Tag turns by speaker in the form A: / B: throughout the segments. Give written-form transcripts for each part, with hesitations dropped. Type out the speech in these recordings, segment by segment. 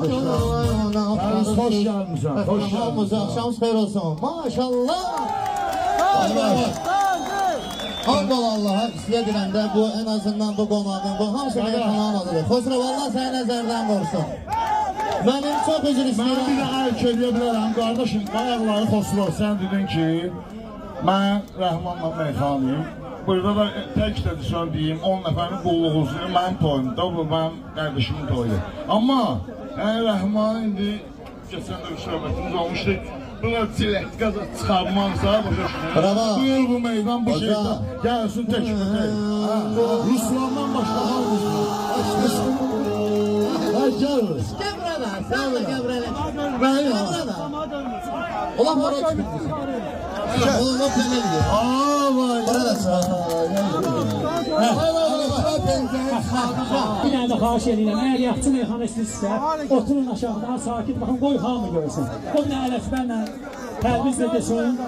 A: Hoş gelmişsin. Hoş
B: Hamımız akşamınız xeyir olsun. Maşallah. Hamdol Allah'a size diləndə bu en azından bu qonağın, bu hamısı meyxananın adıdır. Xosrov Allah səni nəzərdən qorusun. Mənim çox üzr
A: Mən bir
B: istəyirəm.
A: də ayıq eləyə bilərəm, qardaşım, ayaqları Xosrov, sən dedin ki, mən Rəhmanla meyxanıyım. Burada da tək də son deyim, 10 nəfərin qulluğusudur, mənim toyumda, bu mənim qardaşımın toyu. Amma Rəhman indi geçən də bir söhbətimiz olmuşdu. Buna çilək qaza çıxarmazsa, başa
B: Bravo.
A: buyur bu meydan bu şeydən gəlsin təkbətək. Ruslandan başlamaq bizdir. Gəliriz.
B: Gel burada, sen de gel buraya. Ben yok. Ulan para çıkıyor. Oğlum o pene gidiyor.
A: Vay.
B: Burada sıra.
C: Bir dənə də xahiş edirəm, əgər yaxçı meyxana istəyirsə, oturun aşağıdan sakit baxın, qoy hamı görsün. O bir dənə ələkbərlə tərbiz edəsin.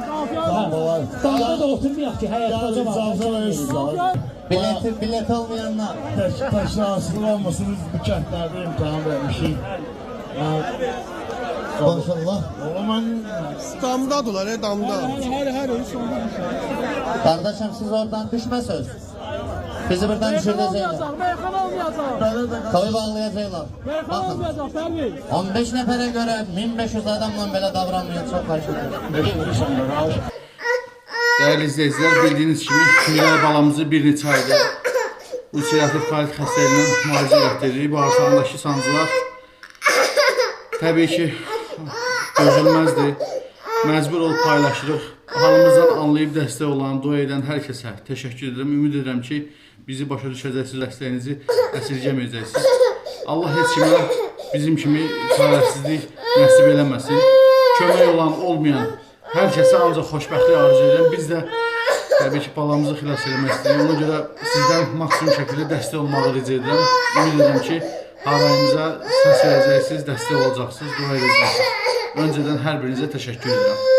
C: Damda da oturmayaq ki, həyatda var.
B: Bilet olmayanlar.
A: Təşkilatçılar olmasın, biz bu kəndlərdə imtihan vermişik.
B: Konuşalım.
A: Oğlum mən
D: Damdadılar, damda.
B: Kardeşim siz oradan düşme söz. Bizi buradan düşürecekler.
C: Meyxana olmayacaq.
B: Kavı bağlayacaklar.
C: Meyxana
B: Bakın.
C: olmayacaq, Pərviz.
B: 15 nəfərə görə 1500 adamla belə davranmıyor, çox xahiş edirəm.
E: Değerli izleyiciler, bildiğiniz kimi Tüngər balamızı bir neçə ayda ulserativ kolit xəstəliyindən müalicə etdiririk. Bağırsağındakı sancılar təbii ki dözülməzdir. Məcbur olub paylaşırıq. Halımızdan anlayıb dəstək olan, dua edən hər kəsə təşəkkür edirəm. Ümid edirəm ki, bizi başa düşəcəksiniz, dəstəyinizi əsirgəməyəcəksiniz. Allah heç kimə bizim kimi çarəsizlik nəsib eləməsin. Kömək olan, olmayan hər kəsə ancaq xoşbəxtlik arzu edirəm. Biz də təbii ki, balamızı xilas eləmək istəyirik. Ona görə sizdən maksimum şəkildə dəstək olmağı rica edirəm. Ümid edirəm ki, harayımıza səs verəcəksiniz, dəstək olacaqsınız, dua edəcəksiniz. Öncədən hər birinizə təşəkkür edirəm.